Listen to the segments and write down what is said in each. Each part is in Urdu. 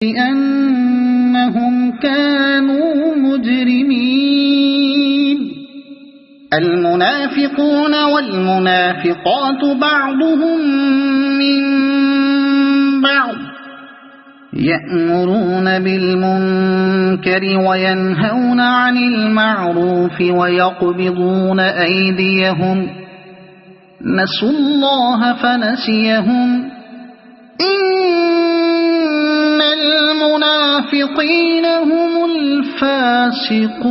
بأنهم كانوا مجرمين. المنافقون والمنافقات بعضهم من بعض يأمرون بالمنكر وينهون عن المعروف ويقبضون أيديهم نسوا الله فنسيهم إن المنافقين هم الفاسقون.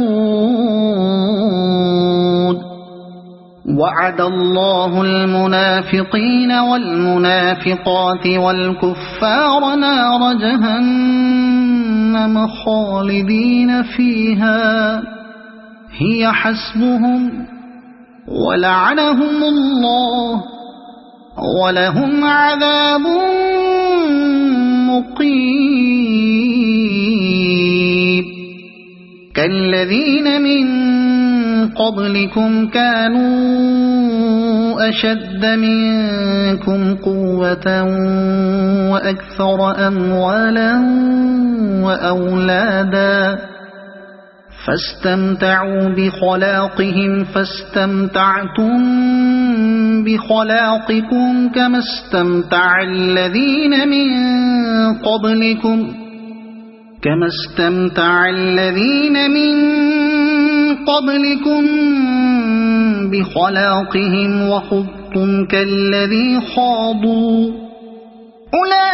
وعد الله المنافقين والمنافقات والكفار نار جهنم خالدين فيها هي حسبهم ولعنهم الله ولهم عذاب مقيم. كالذين من قبلكم كانوا أشد منكم قوة وأكثر أموالا وأولادا فاستمتعوا بخلاقهم فاستمتعتم بخلاقكم كما استمتع الذين من قبلكم بخلاقهم وخضتم كالذي خاضوا أولئك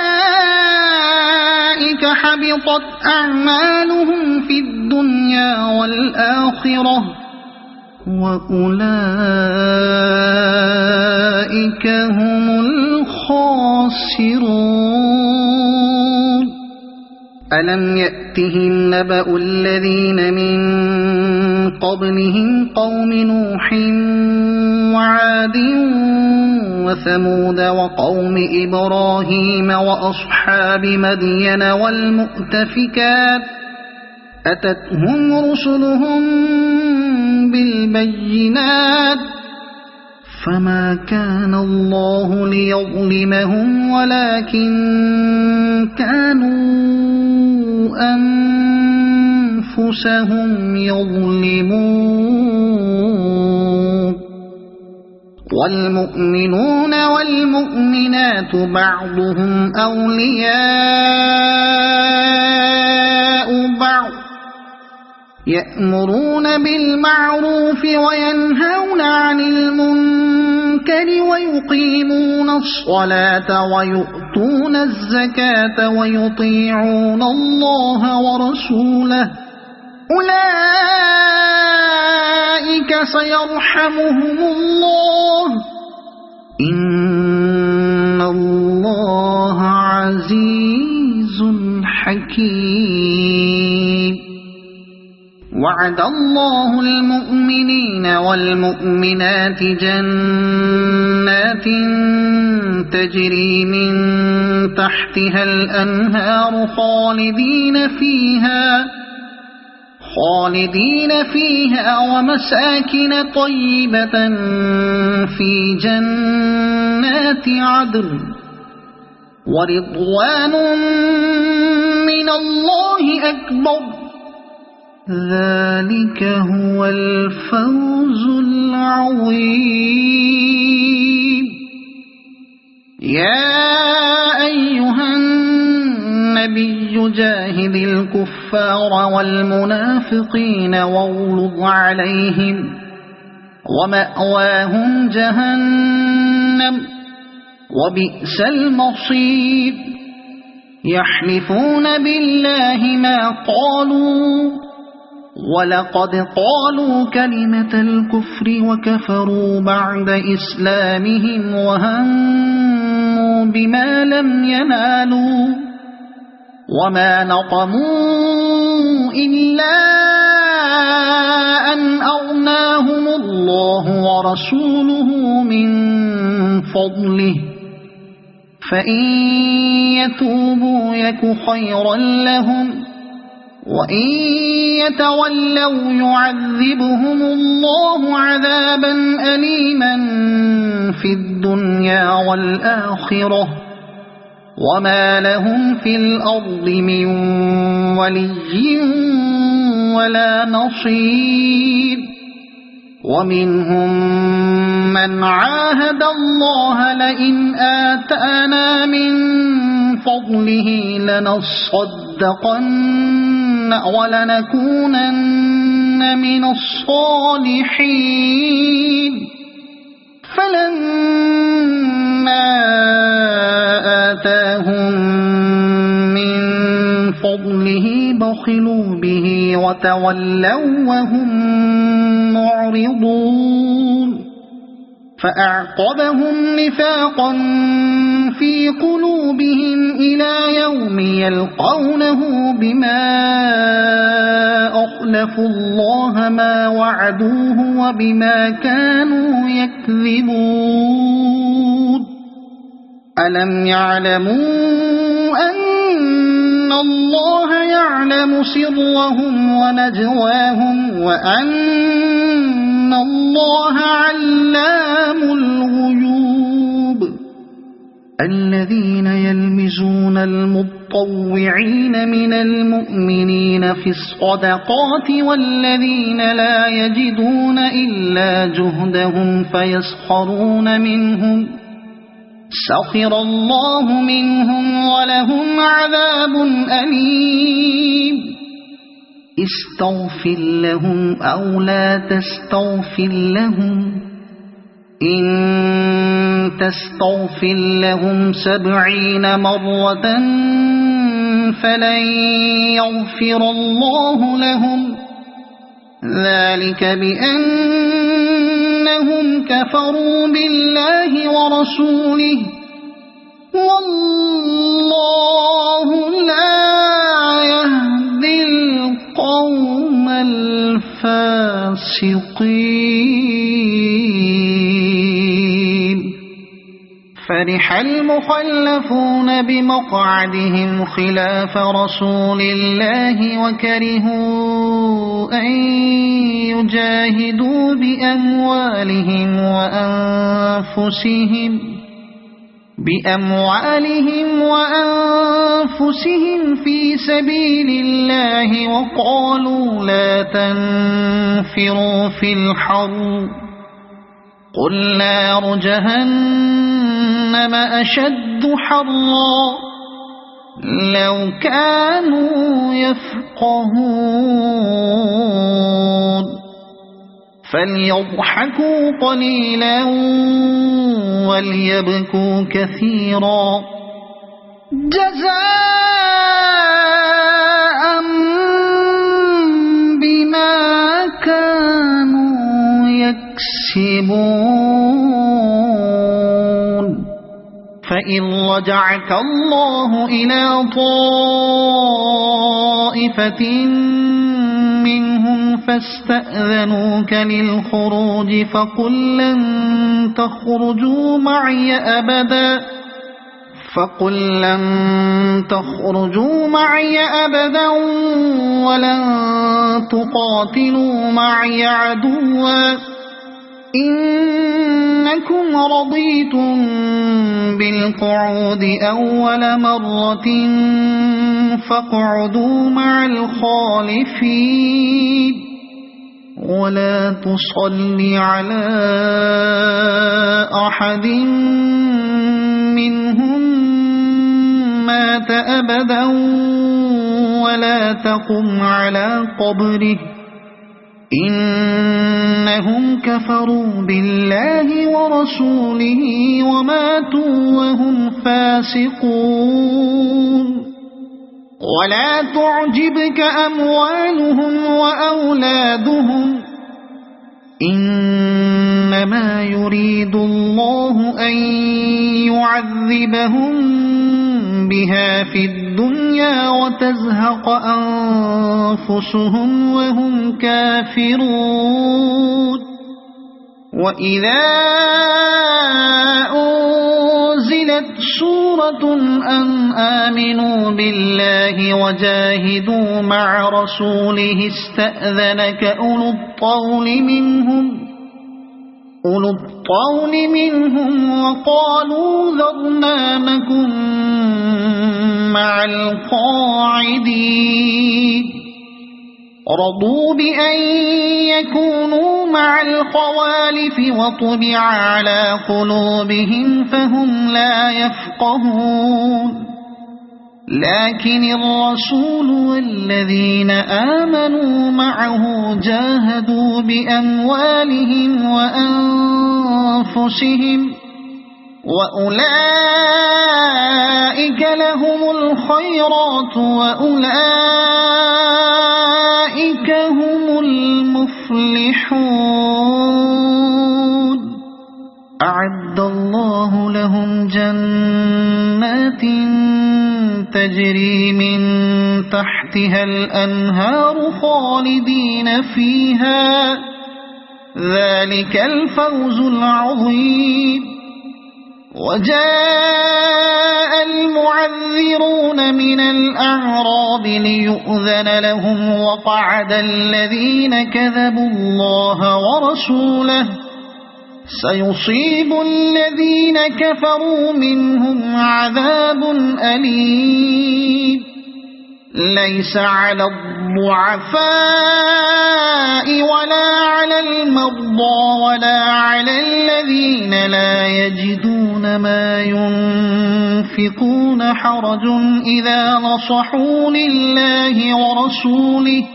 حبطت أعمالهم في الدنيا والآخرة وأولئك هم الخاسرون. ألم يأتهم نبأ الذين من قبلهم قوم نوح وعاد وثمود وقوم إبراهيم وأصحاب مدين والمؤتفكات أتتهم رسلهم بالبينات فما كان الله ليظلمهم ولكن كانوا أنفسهم يظلمون. والمؤمنون والمؤمنات بعضهم أولياء بعض يأمرون بالمعروف وينهون عن المنكر ويقيمون الصلاة ويؤتون الزكاة ويطيعون الله ورسوله أولئك سيرحمهم الله إن الله عزيز حكيم. وعد الله المؤمنين والمؤمنات جنات تجري من تحتها الأنهار خالدين فيها ومساكن طيبة في جنات عدن ورضوان من الله أكبر ذلك هو الفوز العظيم. يا أيها النبي جاهد الكفار والمنافقين واغلظ عليهم ومأواهم جهنم وبئس المصير. يحلفون بالله ما قالوا ولقد قالوا كلمة الكفر وكفروا بعد إسلامهم وهموا بما لم ينالوا وما نقموا إلا أن أغناهم الله ورسوله من فضله فإن يتوبوا يك خيرا لهم وإن يتولوا يعذبهم الله عذابا أليما في الدنيا والآخرة وما لهم في الأرض من ولي ولا نصير ومنهم من عاهد الله لئن آتانا من فضله لنصدقن ولنكونن من الصالحين فلما آتاهم من فضله بخلوا به وتولوا وهم معرضون فأعقبهم نفاقا في قلوبهم إلى يوم يلقونه بما أخلفوا الله ما وعدوه وبما كانوا يكذبون ألم يعلموا أن الله يعلم سرهم ونجواهم وأن الله علام الغيوب الذين يلمزون المطوعين من المؤمنين في الصدقات والذين لا يجدون إلا جهدهم فيسخرون منهم سخر الله منهم ولهم عذاب أليم استغفر لهم أو لا تستغفر لهم إن تستغفر لهم 70 مرة فلن يغفر الله لهم ذلك بأنهم كفروا بالله ورسوله والله لا يهدي القوم الفاسقين فرح المخلفون بمقعدهم خلاف رسول الله وكرهوا أن يجاهدوا بأموالهم وأنفسهم في سبيل الله وقالوا لا تنفروا في الحر قل نار جهنم أشد حرا لو كانوا يفقهون فليضحكوا قليلا وليبكوا كثيرا جزاء بما كانوا يكسبون فإن رجعك الله إلى طائفة منهم فاستأذنوك للخروج فقل لن تخرجوا معي أبدا ولن تقاتلوا معي عدوا إنكم رضيتم بالقعود أول مرة فاقعدوا مع الخالفين ولا تصل على أحد منهم مات أبدا ولا تقم على قبره إنهم كفروا بالله ورسوله وماتوا وهم فاسقون ولا تعجبك أموالهم وأولادهم إنما يريد الله أن يعذبهم بها في الدنيا وتزهق أنفسهم وهم كافرون وإذا أنزلت سورة أن آمنوا بالله وجاهدوا مع رسوله استأذنك أولو الطول منهم وقالوا ذرنا نكن مع القاعدين رضوا بأن يكونوا مع الخوالف وطبع على قلوبهم فهم لا يفقهون لكن الرسول والذين آمنوا معه جاهدوا بأموالهم وأنفسهم وأولئك لهم الخيرات وأولئك هم المفلحون أعد الله لهم جنات تجري من تحتها الأنهار خالدين فيها ذلك الفوز العظيم وجاء المعذرون من الأعراب ليؤذن لهم وقعد الذين كذبوا الله ورسوله سيصيب الذين كفروا منهم عذاب أليم ليس على الضعفاء ولا على المرضى ولا على الذين لا يجدون ما ينفقون حرج إذا نصحوا لله ورسوله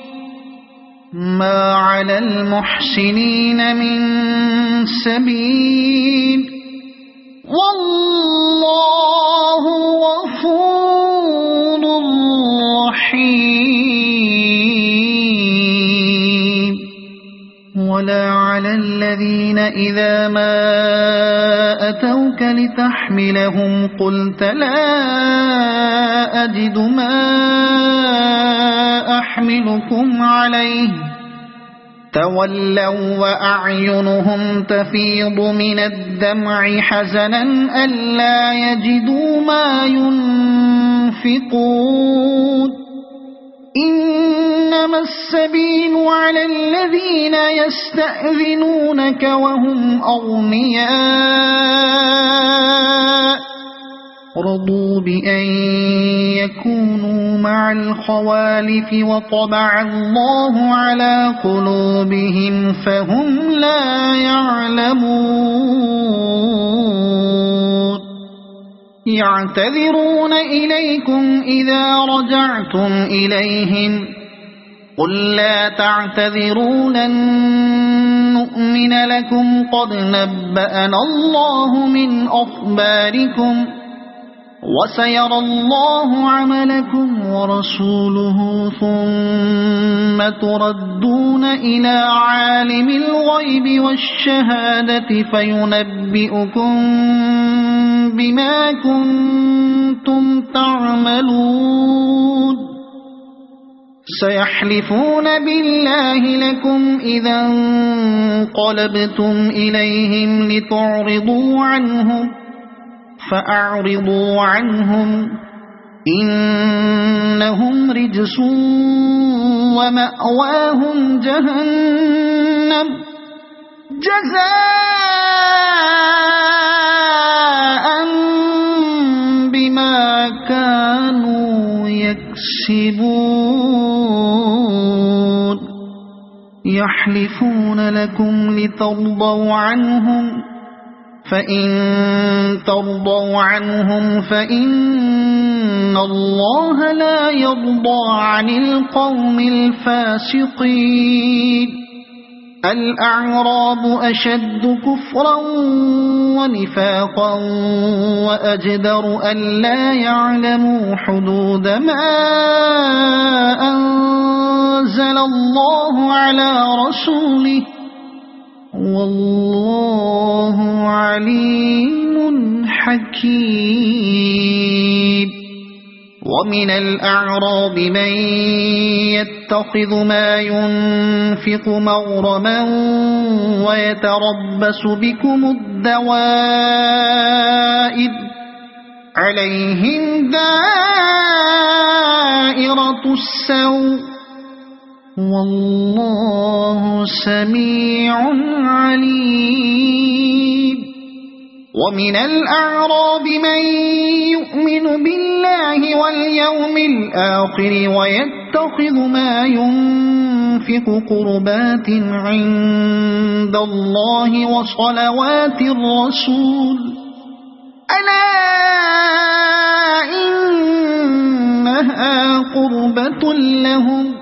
ما على المحسنين من سبيل والله غفور رحيم ولا على الذين إذا ما أتوك لتحملهم قلت لا أجد ما أحملكم عليه تولوا وأعينهم تفيض من الدمع حزنا ألا يجدوا ما ينفقون إنما السبيل على الذين يستأذنونك وهم أغنياء رضوا بأن يكونوا مع الخوالف وطبع الله على قلوبهم فهم لا يعلمون يعتذرون إليكم إذا رجعتم إليهم قل لا تعتذروا لن نؤمن لكم قد نبأنا الله من أخباركم وسيرى الله عملكم ورسوله ثم تردون إلى عالم الغيب والشهادة فينبئكم بما كنتم تعملون سيحلفون بالله لكم إذا انقلبتم إليهم لتعرضوا عنهم فأعرضوا عنهم إنهم رجس ومأواهم جهنم جزاء بما كانوا يكسبون يحلفون لكم لترضوا عنهم فإن ترضوا عنهم فإن الله لا يرضى عن القوم الفاسقين الأعراب أشد كفرا ونفاقا وأجدر ألا يعلموا حدود ما أنزل الله على رسوله والله عليم حكيم ومن الأعراب من يتخذ ما ينفق مغرما ويتربص بكم الدوائر عليهم دائرة السوء والله سميع عليم ومن الأعراب من يؤمن بالله واليوم الآخر ويتخذ ما ينفق قربات عند الله وصلوات الرسول ألا إنها قربة لهم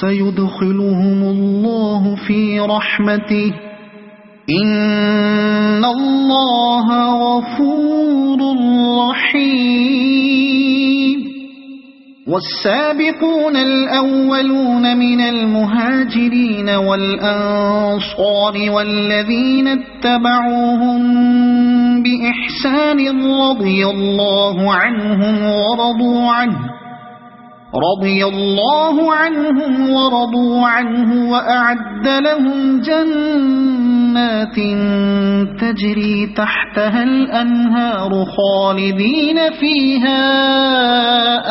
سيدخلهم الله في رحمته إن الله غفور رحيم والسابقون الأولون من المهاجرين والأنصار والذين اتبعوهم بإحسان رضي الله عنهم ورضوا عنه وأعد لهم جنات تجري تحتها الأنهار خالدين فيها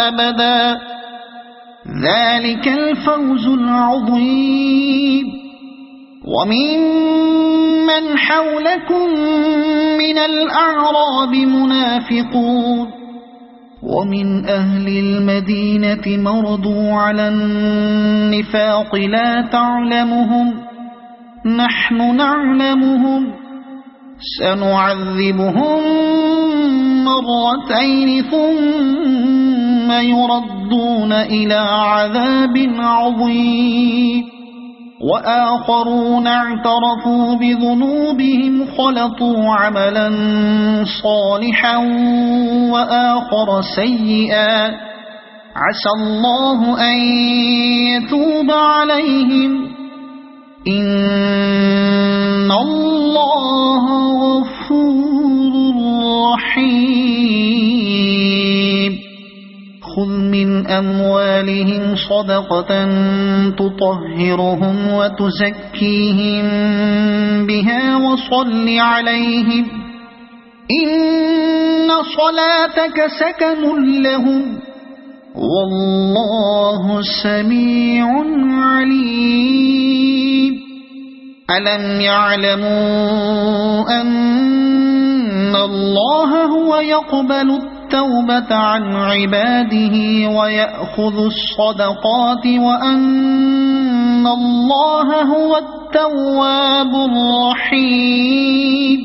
أبدا ذلك الفوز العظيم وممن حولكم من الأعراب منافقون ومن أهل المدينة مرضوا على النفاق لا تعلمهم نحن نعلمهم سنعذبهم مرتين ثم يردون إلى عذاب عظيم وآخرون اعترفوا بذنوبهم خلطوا عملا صالحا وآخر سيئا عسى الله أن يتوب عليهم إن الله غفور رحيم خذ من أموالهم صدقة تطهرهم وتزكيهم بها وصل عليهم إن صلاتك سكن لهم والله سميع عليم ألم يعلموا أن الله هو يقبل التوبة عن عباده ويأخذ الصدقات وأن الله هو التواب الرحيم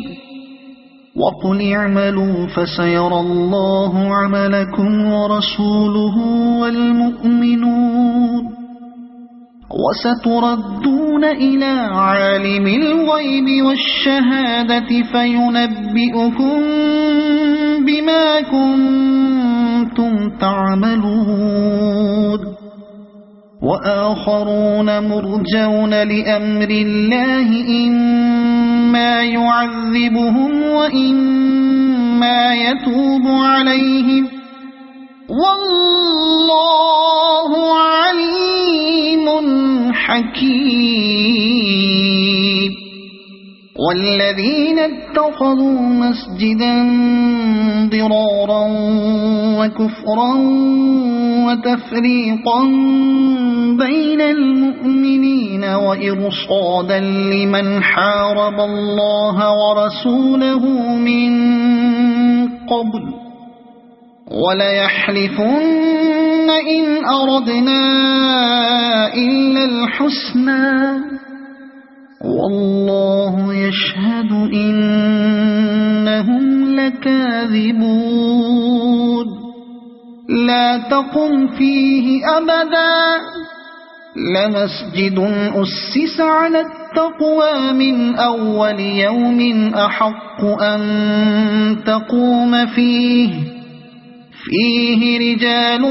وقل اعملوا فسيرى الله عملكم ورسوله والمؤمنون وستردون إلى عالم الغيب والشهادة فينبئكم بما كنتم تعملون وآخرون مرجون لأمر الله إما يعذبهم وإما يتوب عليهم والله عليم حكيم والذين اتخذوا مسجدا ضرارا وكفرا وتفريقا بين المؤمنين وإرصادا لمن حارب الله ورسوله من قبل وليحلفن إن أردنا إلا الحسنى والله يشهد إنهم لكاذبون لا تقم فيه أبدا لمسجد أسس على التقوى من أول يوم أحق أن تقوم فيه رجال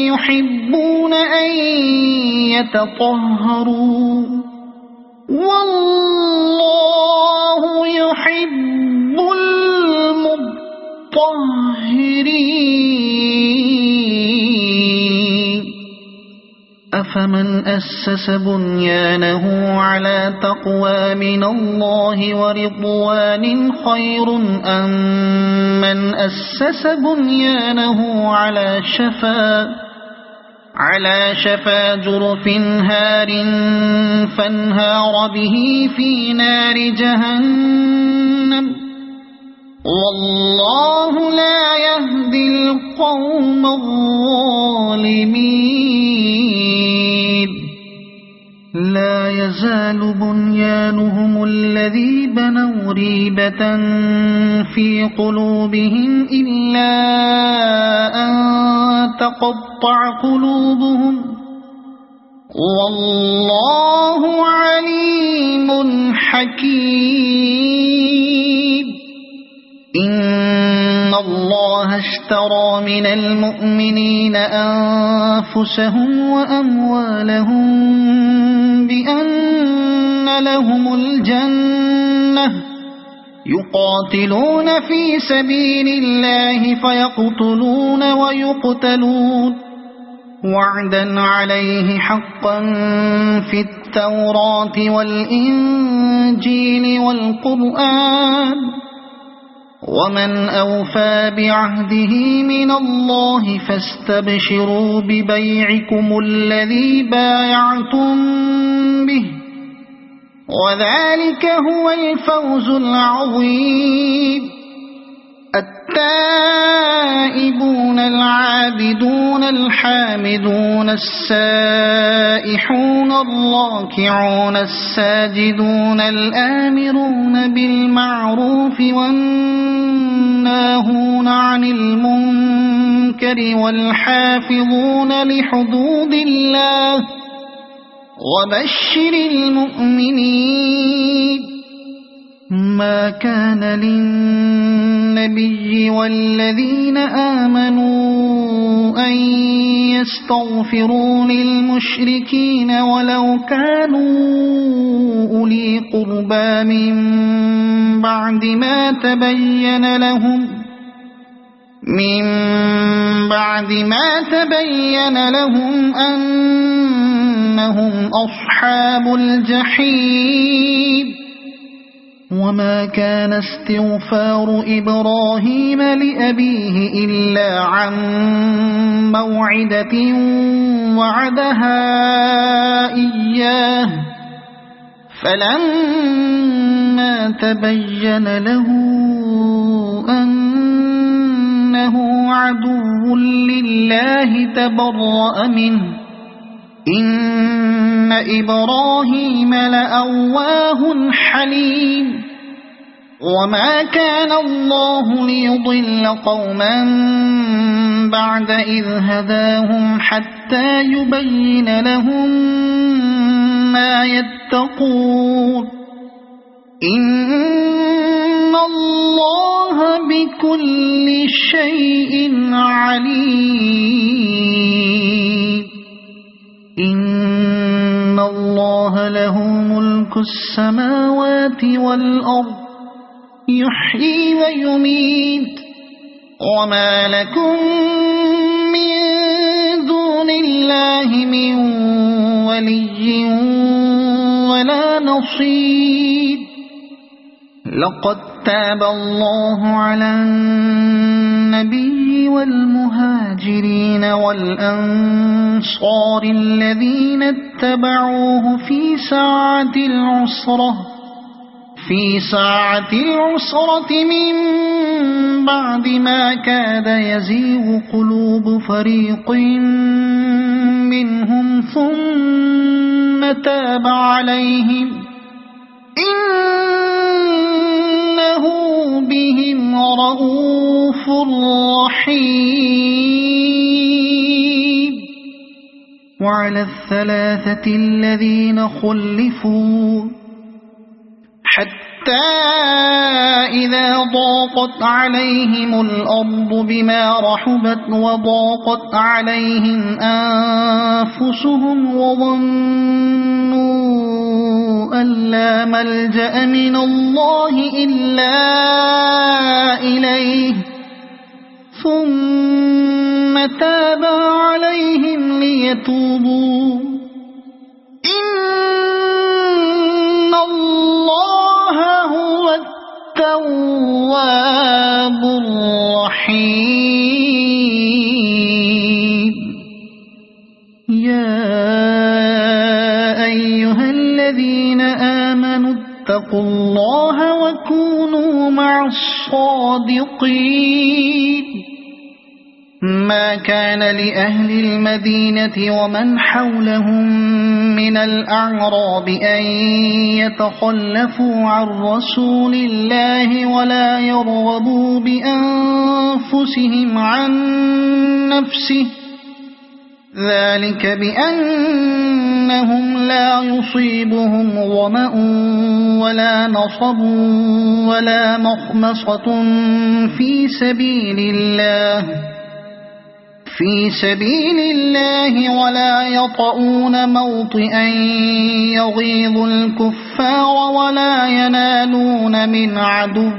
يحبون أن يتطهروا والله يحب المطهرين أفمن أسس بنيانه على تقوى من الله ورضوان خير أم من أسس بنيانه على شفا جرف هار فانهار به في نار جهنم والله لا يهدي القوم الظالمين لا يزال بنيانهم الذي بنوا ريبة في قلوبهم إلا أن تقطع قلوبهم والله عليم حكيم إن الله اشترى من المؤمنين أنفسهم وأموالهم بأن لهم الجنة يقاتلون في سبيل الله فيقتلون ويقتلون وعدا عليه حقا في التوراة والإنجيل والقرآن ومن أوفى بعهده من الله فاستبشروا ببيعكم الذي بايعتم به وذلك هو الفوز العظيم التائبون العابدون الحامدون السائحون الراكعون الساجدون الآمرون بالمعروف والناهون عن المنكر والحافظون لحدود الله وبشر المؤمنين ما كان للنبي والذين آمنوا أن يستغفروا للمشركين ولو كانوا أولي قربى من بعد ما تبين لهم أنهم أصحاب الجحيم وما كان استغفار إبراهيم لأبيه إلا عن موعدة وعدها إياه فلما تبين له أنه عدو لله تبرأ منه إن إبراهيم لأواه حليم وما كان الله ليضل قوما بعد إذ هداهم حتى يبين لهم ما يتقون إن الله بكل شيء عليم إن الله له ملك السماوات والأرض يحيي ويميت وما لكم من دون الله من ولي ولا نصير لقد تاب الله على النبي والمهاجرين والأنصار الذين اتبعوه في ساعة العسرة من بعد ما كاد يزيغ قلوب فريق منهم ثم تاب عليهم إنه بهم رءوف رحيم وعلى الثلاثة الذين خلفوا حتى إذا ضاقت عليهم الأرض بما رحبت وضاقت عليهم أنفسهم وظنوا أن لا ملجأ من الله إلا إليه ثم تاب عليهم ليتوبوا إن الله هو التواب الرحيم يا أيها الذين آمنوا اتقوا الله وكونوا مع الصادقين ما كان لأهل المدينة ومن حولهم من الأعراب أن يتخلفوا عن رسول الله ولا يرغبوا بأنفسهم عن نفسه ذلك بأنهم لا يصيبهم ظمأ ولا نصب ولا مخمصة في سبيل الله ولا يطؤون موطئا يغيظ الكفار ولا ينالون من عدو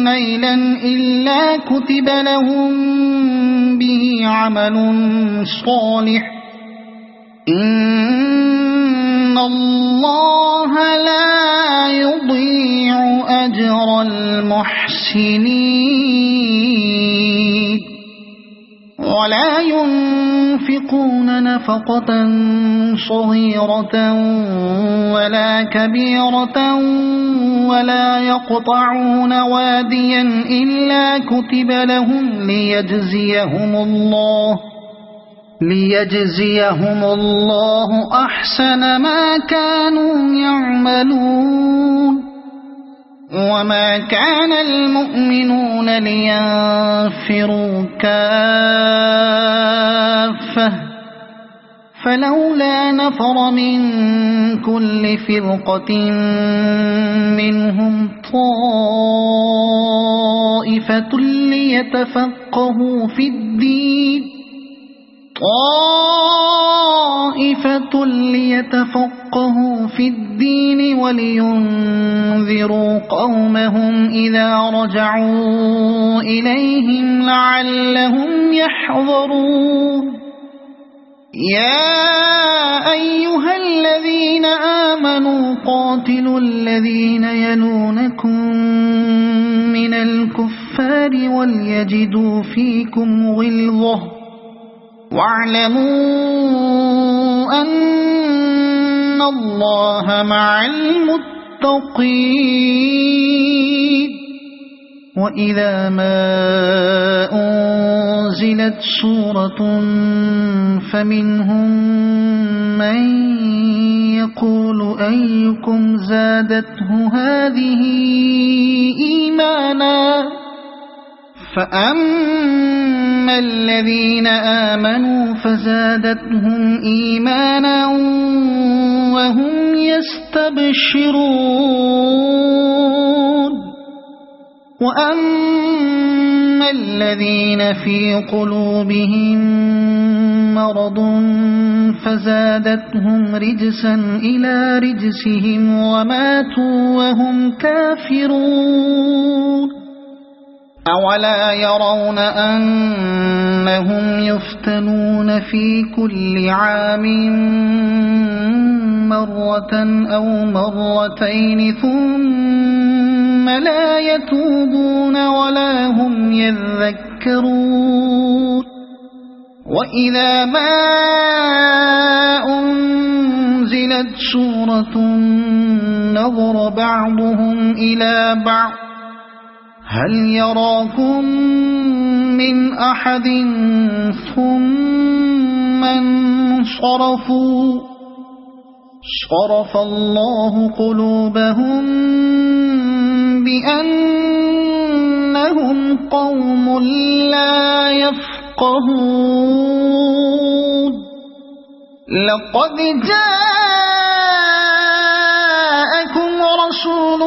نيلا إلا كتب لهم به عمل صالح إن الله لا يضيع أجر المحسنين ولا ينفقون نفقة صغيرة ولا كبيرة ولا يقطعون واديا إلا كتب لهم ليجزيهم الله أحسن ما كانوا يعملون وما كان المؤمنون لينفروا كافة فلولا نفر من كل فرقة منهم طائفة ليتفقهوا في الدين ولينذروا قومهم إذا رجعوا إليهم لعلهم يحذرون يا أيها الذين آمنوا قاتلوا الذين يلونكم من الكفار وليجدوا فيكم غلظة واعلموا أن الله مع المتقين وإذا ما أنزلت سورة فمنهم من يقول أيكم زادته هذه إيمانا فأما الذين آمنوا فزادتهم إيمانا وهم يستبشرون وأما الذين في قلوبهم مرض فزادتهم رجسا إلى رجسهم وماتوا وهم كافرون أولا يرون أنهم يفتنون في كل عام مرة أو مرتين ثم لا يتوبون ولا هم يذكرون وإذا ما أنزلت سورة نظر بعضهم إلى بعض هل يراكم من أحد ثم انصرفوا صرف الله قلوبهم بأنهم قوم لا يفقهون لقد جاءكم رسول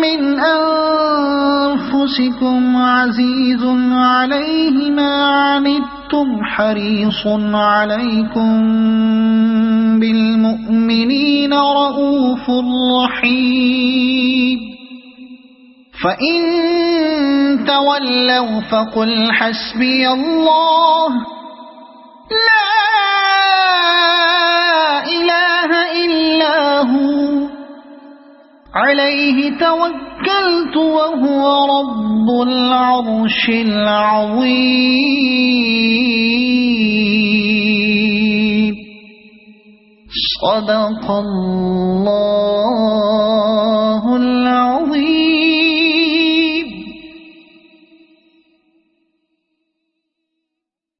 من أنفسكم عزيز عليه ما عنتم حريص عليكم بالمؤمنين رؤوف رحيم فإن تولوا فقل حسبي الله لا إله إلا هو عليه توكلت وهو رب العرش العظيم صدق الله